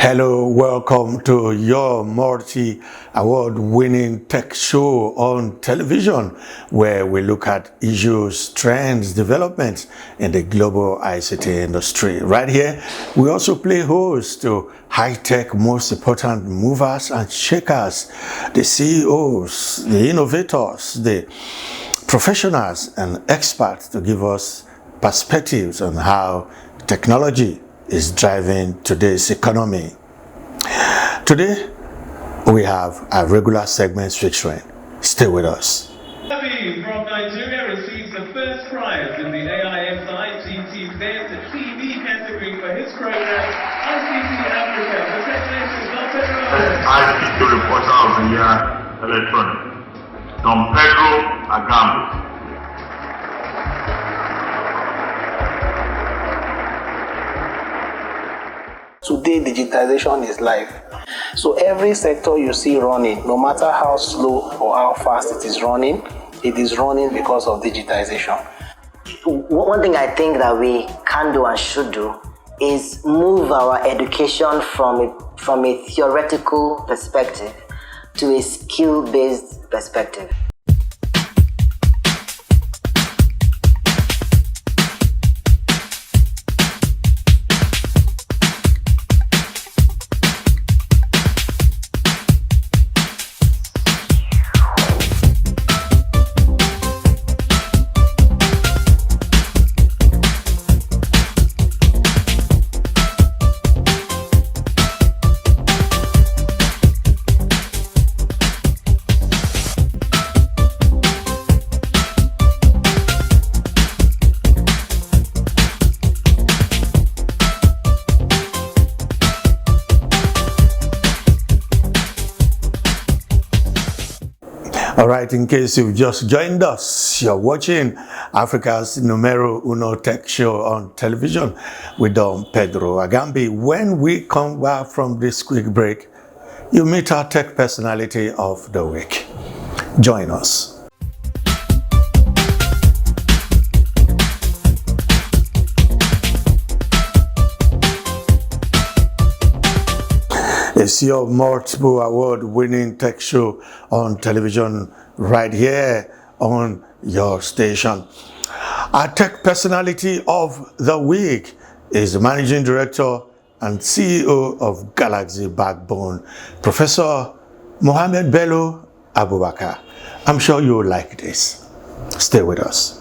Hello, welcome to your multi-award-winning tech show on television, where we look at issues, trends, developments in the global ICT industry. Right here, we also play host to high-tech, most important movers and shakers, the CEOs, the innovators, the professionals and experts to give us perspectives on how technology is driving today's economy. Today, we have a regular segment featuring. Stay with us. From Nigeria receives the first prize in the ICT TV category for his program, ICT Africa. Congratulations, Dr. ICT Reporter of the Year Electronic, Pedro Agambo. Today, digitization is life. So every sector you see running, no matter how slow or how fast it is running because of digitization. One thing I think that we can do and should do is move our education from a theoretical perspective to a skill-based perspective. All right, in case you've just joined us, you're watching Africa's numero uno tech show on television with Don Pedro Agambi. When we come back from this quick break, you meet our tech personality of the week. Join us. It's your multiple award-winning tech show on television right here on your station. Our tech personality of the week is the Managing Director and CEO of Galaxy Backbone, Professor Mohammad Bello Abubakar. I'm sure you'll like this. Stay with us.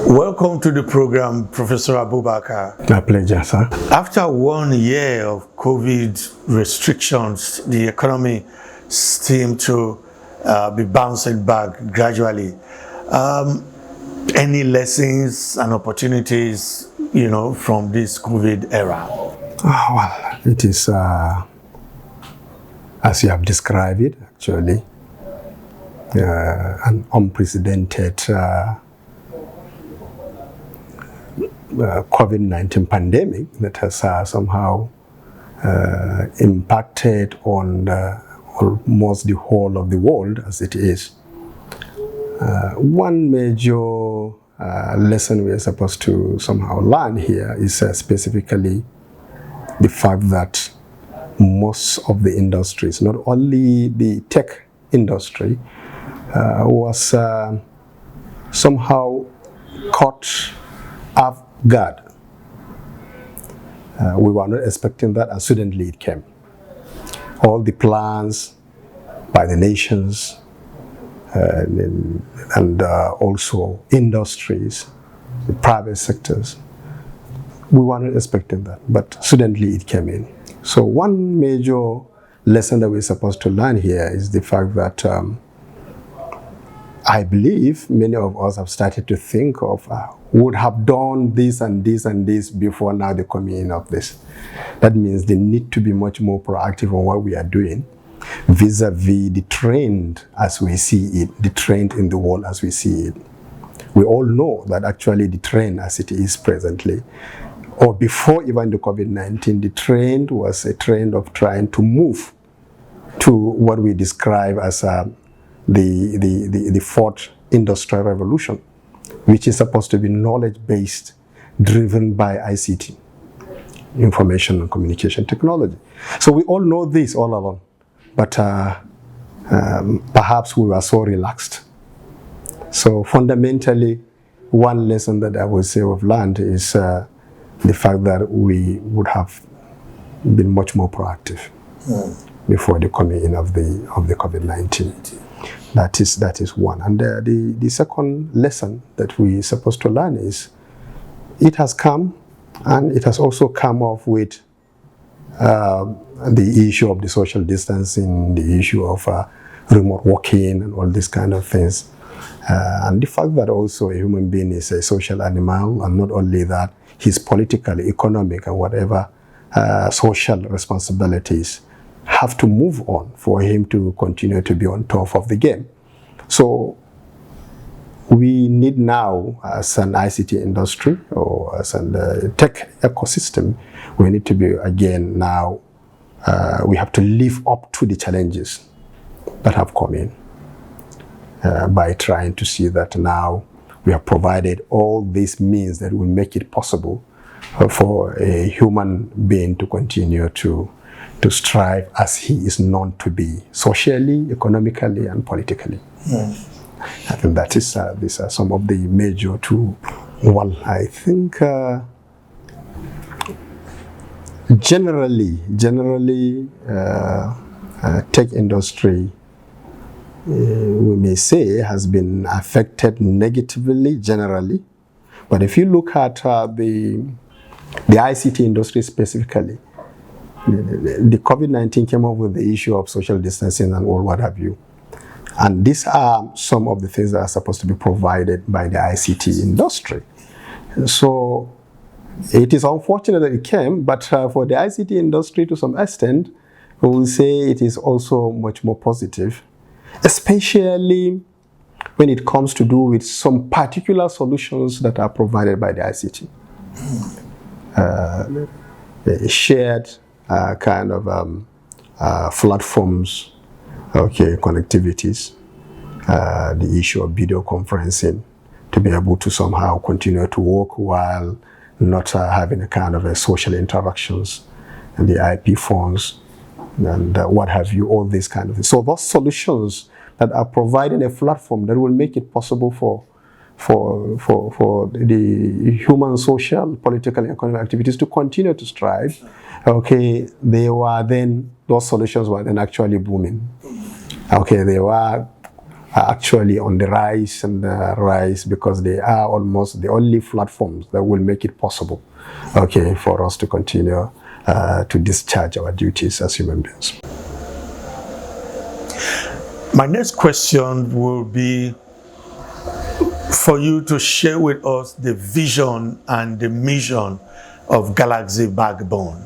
Welcome to the program, Professor Abubakar. My pleasure, sir. After 1 year of COVID restrictions, the economy seemed to be bouncing back gradually. Any lessons and opportunities, from this COVID era? Well, it is, as you have described it, actually, an unprecedented COVID-19 pandemic that has somehow impacted on almost the whole of the world as it is. One major lesson we are supposed to somehow learn here is specifically the fact that most of the industries, not only the tech industry, was somehow caught off guard. We were not expecting that, and suddenly it came. All the plans by the nations and also industries, the private sectors, we were not expecting that, but suddenly it came in. So one major lesson that we're supposed to learn here is the fact that I believe many of us have started to think of would have done this and this and this before now the coming in of this. That means they need to be much more proactive on what we are doing vis-a-vis the trend as we see it, the trend in the world as we see it. We all know that actually the trend as it is presently, or before even the COVID-19, the trend was a trend of trying to move to what we describe as the fourth industrial revolution, which is supposed to be knowledge-based, driven by ICT, information and communication technology. So we all know this all along, but perhaps we were so relaxed. So fundamentally, one lesson that I would say we've learned is the fact that we would have been much more proactive before the coming in of the COVID-19. That is one. And the second lesson that we're supposed to learn is it has come, and it has also come off with the issue of the social distancing, the issue of remote working and all these kind of things. And the fact that also a human being is a social animal, and not only that, his political, economic, and whatever social responsibilities have to move on for him to continue to be on top of the game. So we need now, as an ICT industry or as a tech ecosystem, we need to be, again, now we have to live up to the challenges that have come in by trying to see that now we have provided all these means that will make it possible for a human being to continue to strive as he is known to be, socially, economically, and politically. I think that is these are some of the major two. Well, I think generally, tech industry, we may say, has been affected negatively generally. But if you look at the ICT industry specifically, the COVID-19 came up with the issue of social distancing and all what have you. And these are some of the things that are supposed to be provided by the ICT industry. So it is unfortunate that it came, but for the ICT industry, to some extent, we will say it is also much more positive, especially when it comes to do with some particular solutions that are provided by the ICT. Shared kind of platforms, connectivities, the issue of video conferencing, to be able to somehow continue to work while not having a kind of a social interactions, and the IP phones, and what have you, all these kind of things. So those solutions that are providing a platform that will make it possible for the human, social, political, and economic activities to continue to strive, those solutions were then actually booming. They were actually on the rise because they are almost the only platforms that will make it possible, for us to continue to discharge our duties as human beings. My next question will be for you to share with us the vision and the mission of Galaxy Backbone.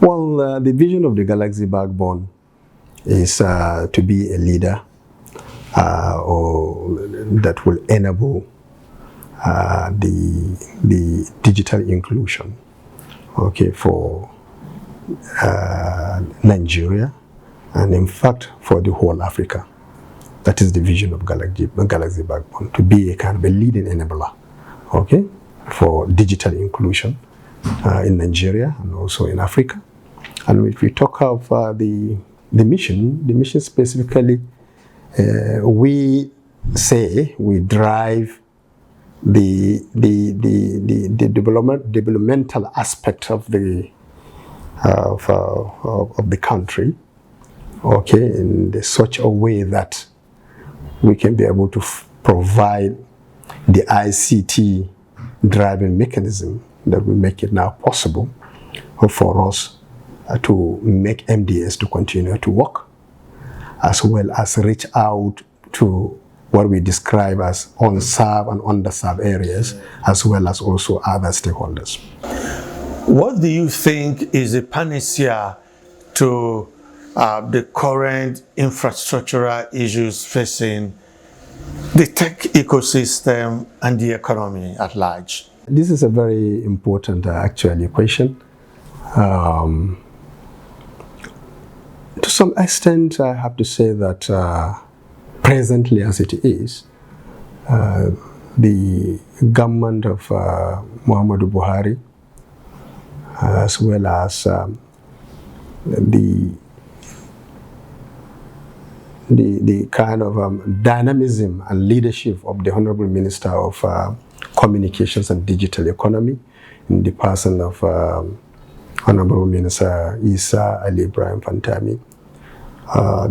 Well, the vision of the Galaxy Backbone is to be a leader that will enable the digital inclusion, for Nigeria, and in fact for the whole Africa. That is the vision of Galaxy Backbone, to be a kind of a leading enabler, for digital inclusion in Nigeria and also in Africa. And if we talk of the mission specifically, we say we drive the developmental aspect of the country, in such a way that we can be able to provide the ICT driving mechanism that will make it now possible for us to make MDS to continue to work, as well as reach out to what we describe as unserved and underserved areas, as well as also other stakeholders. What do you think is the panacea to the current infrastructural issues facing the tech ecosystem and the economy at large? This is a very important actually question. To some extent, I have to say that presently as it is, the government of Muhammad Buhari, as well as the kind of dynamism and leadership of the Honorable Minister of Communications and Digital Economy, in the person of Honorable Minister Isa Ali Ibrahim Fantami.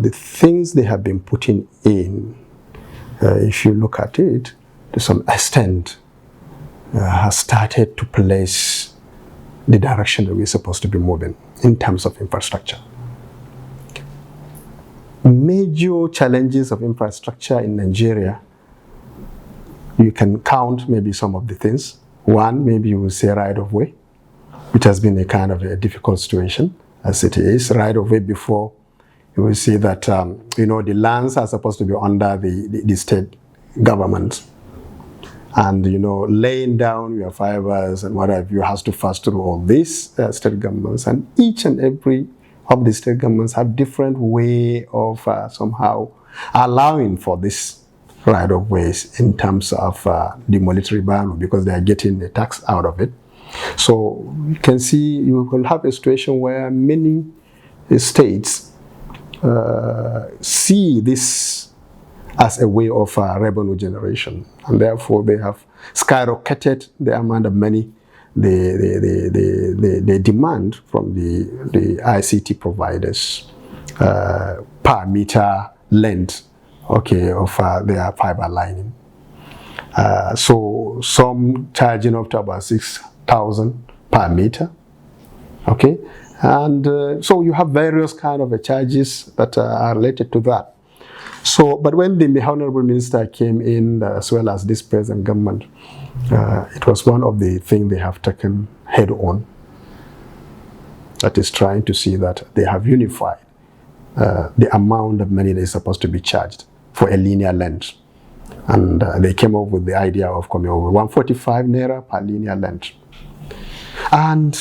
The things they have been putting in, if you look at it, to some extent, has started to place the direction that we're supposed to be moving in terms of infrastructure. Major challenges of infrastructure in Nigeria, you can count maybe some of the things. One, maybe you will say right-of-way, which has been a kind of a difficult situation as it is. Right-of-way before, you will see that, the lands are supposed to be under the state government. And, laying down your fibers and whatever, you have to pass through all these state governments. And each and every of the state governments have different way of somehow allowing for this right-of-ways in terms of the monetary value, because they are getting a tax out of it. So you can see you will have a situation where many states see this as a way of revenue generation, and therefore they have skyrocketed the amount of money they demand from the ICT providers per meter length, of their fiber lining. So some charging up to about 6,000 per meter, and so you have various kind of charges that are related to that. So, but when the Honorable Minister came in, as well as this present government, it was one of the things they have taken head on. That is trying to see that they have unified the amount of money that is supposed to be charged for a linear length. And they came up with the idea of coming over 145 naira per linear length. And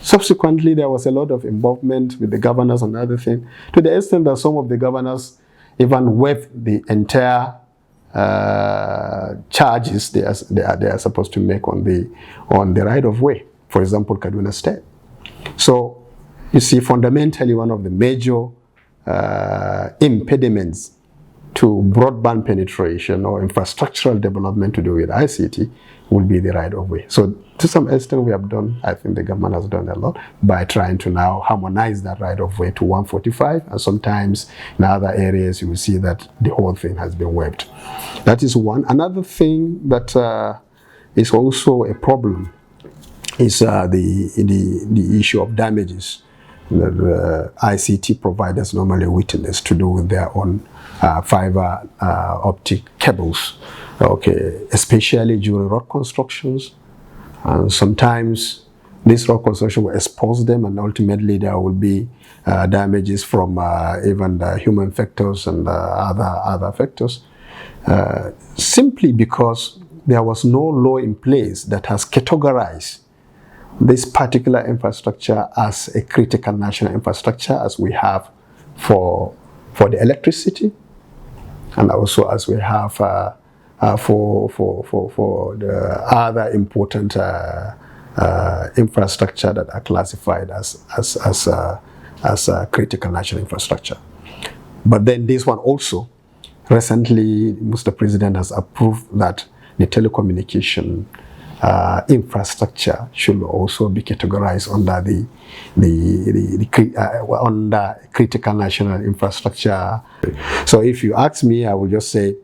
subsequently, there was a lot of involvement with the governors and other things, to the extent that some of the governors even waived the entire charges they are supposed to make on the right of way. For example, Kaduna State. So you see, fundamentally, one of the major impediments to broadband penetration or infrastructural development to do with ICT will be the right of way. So to some extent, we have done, I think the government has done a lot by trying to now harmonize that right of way to 145, and sometimes in other areas you will see that the whole thing has been waived. That is one. Another thing that is also a problem is the issue of damages that ICT providers normally witness to do with their own fiber optic cables, especially during road constructions. And sometimes this road construction will expose them, and ultimately there will be damages from even the human factors and other factors, simply because there was no law in place that has categorized this particular infrastructure as a critical national infrastructure, as we have for the electricity, and also as we have for the other important infrastructure that are classified as critical national infrastructure. But then this one also, recently, Mr. President has approved that the telecommunication infrastructure should also be categorized under under critical national infrastructure. So if you ask me, I will just say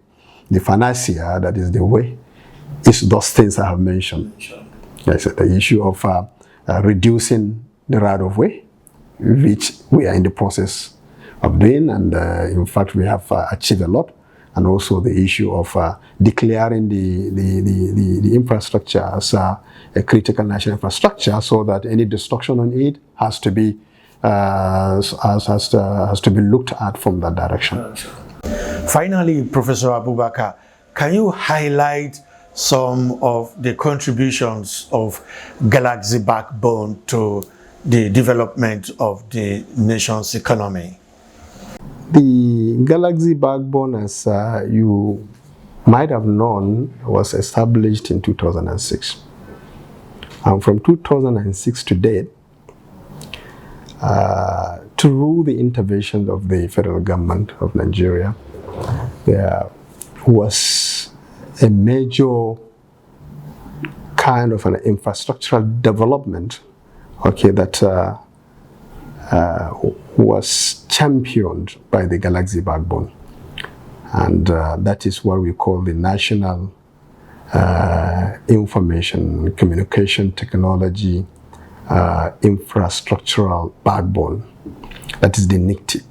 the financier, that is the way, is those things I have mentioned. Yes, the issue of reducing the right of way, which we are in the process of doing, and in fact we have achieved a lot. And also the issue of declaring the infrastructure as a critical national infrastructure, so that any destruction on it has to be looked at from that direction. Finally, Professor Abubakar, can you highlight some of the contributions of Galaxy Backbone to the development of the nation's economy? The Galaxy Backbone, as you might have known, was established in 2006. And from 2006 to date, through the intervention of the federal government of Nigeria, there was a major kind of an infrastructural development, okay, that was championed by the Galaxy Backbone. And that is what we call the National Information Communication Technology Infrastructural Backbone. That is the NICTI.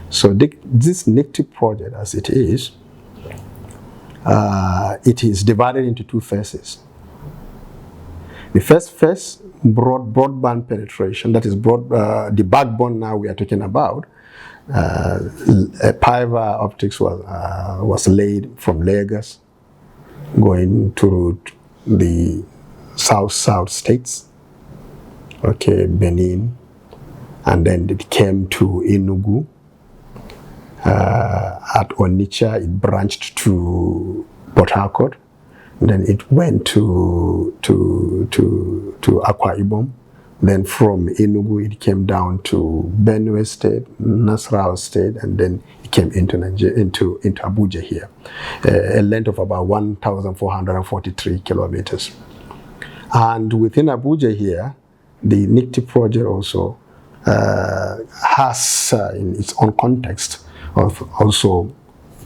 So this NICTI project, as it is divided into two phases. The first phase, broadband penetration, that is the backbone now we are talking about. Fiber optics was laid from Lagos, going to the south states, okay, Benin, and then it came to Enugu. At Onitsha, it branched to Port Harcourt. Then it went to Akwa Ibom. Then from Enugu, it came down to Benue State, Nasarawa State, and then it came into Abuja here, a length of about 1,443 kilometers. And within Abuja here, the NICTI project also has, in its own context, of also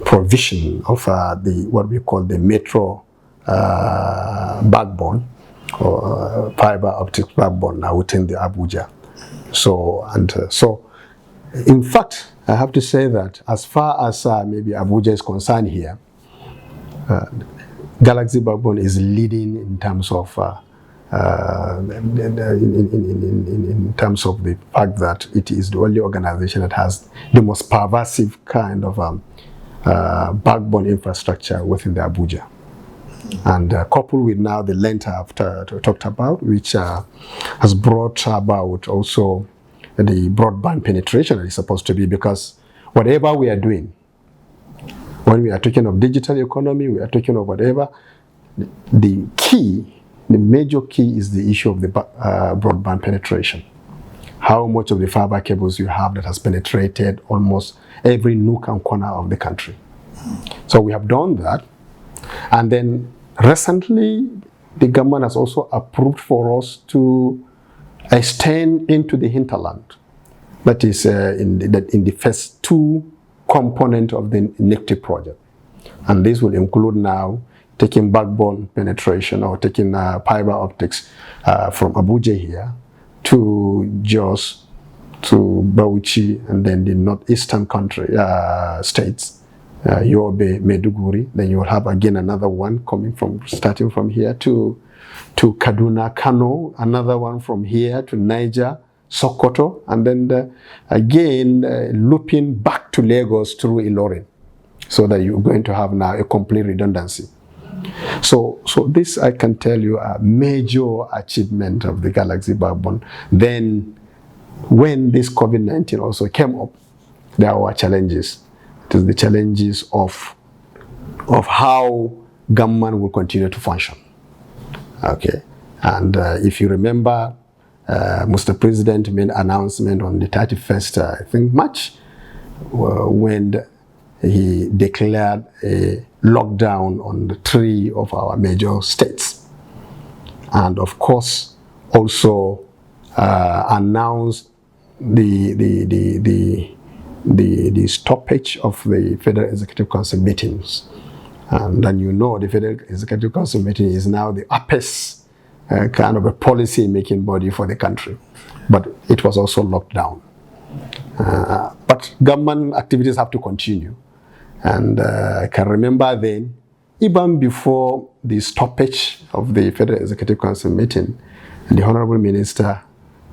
provision of what we call the metro backbone, or fiber optic backbone now within the Abuja. So in fact, I have to say that as far as maybe Abuja is concerned here, Galaxy Backbone is leading in terms of in terms of the fact that it is the only organization that has the most pervasive kind of backbone infrastructure within the Abuja. And coupled with now the length I've talked about, which has brought about also the broadband penetration that is supposed to be, because whatever we are doing, when we are talking of digital economy, we are talking of whatever, the major key is the issue of the broadband penetration. How much of the fiber cables you have that has penetrated almost every nook and corner of the country. So we have done that. And then recently, the government has also approved for us to extend into the hinterland. That is in the first two components of the NICTI project. And this will include now taking backbone penetration or taking fiber optics from Abuja here to Jos, to Bauchi, and then the northeastern country states, Yobe, Maiduguri. Then you will have again another one starting from here to Kaduna, Kano, another one from here to Niger, Sokoto, and then again looping back to Lagos through Ilorin, so that you're going to have now a complete redundancy. So this, I can tell you, a major achievement of the Galaxy Backbone. Then when this COVID-19 also came up, there were challenges. It is the challenges of how government will continue to function. Okay, and if you remember, Mr. President made an announcement on the 31st, I think, March, when he declared a lockdown on the 3 of our major states, and of course also announced the stoppage of the Federal Executive Council meetings. And then you know the Federal Executive Council meeting is now the apex kind of a policy-making body for the country. But it was also locked down. But government activities have to continue. And I can remember then, even before the stoppage of the Federal Executive Council meeting, the Honorable Minister,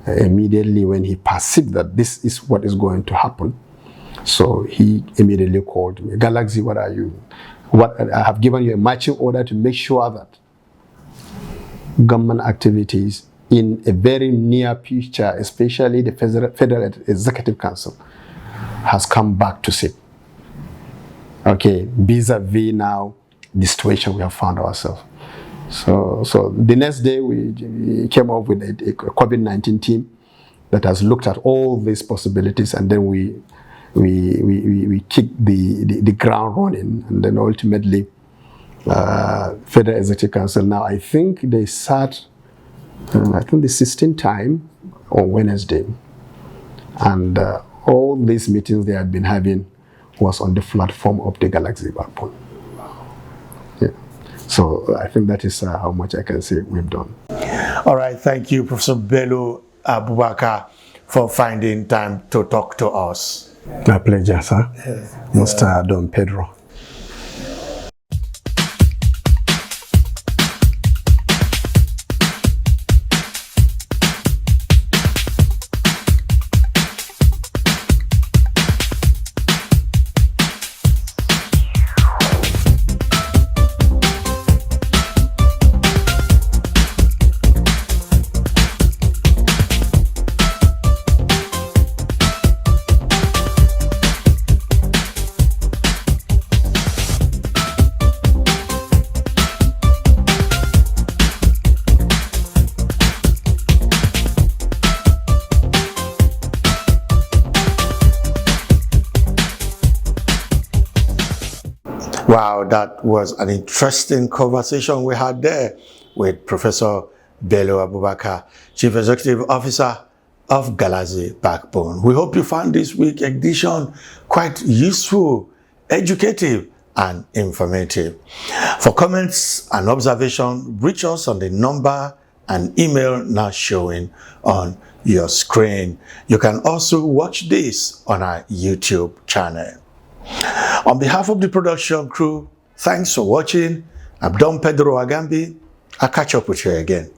immediately when he perceived that this is what is going to happen, so he immediately called me. Galaxy, what are you? I have given you a marching order to make sure that government activities in a very near future, especially the Federal Executive Council, has come back to sit. Okay, vis-a-vis now the situation we have found ourselves. So the next day we came up with a COVID-19 team that has looked at all these possibilities, and then we kicked the ground running, and then ultimately Federal Executive Council, now I think they sat I think the 16th time on Wednesday, and all these meetings they had been having was on the platform of the Galaxy Backbone. Yeah. So I think that is how much I can say we've done. All right, thank you, Professor Bello Abubakar, for finding time to talk to us. My pleasure, sir. Mr. Don Pedro. Wow, that was an interesting conversation we had there with Professor Bello Abubakar, Chief Executive Officer of Galaxy Backbone. We hope you found this week's edition quite useful, educative, and informative. For comments and observation, reach us on the number and email now showing on your screen. You can also watch this on our YouTube channel. On behalf of the production crew, thanks for watching. I'm Don Pedro Agambi. I'll catch up with you again.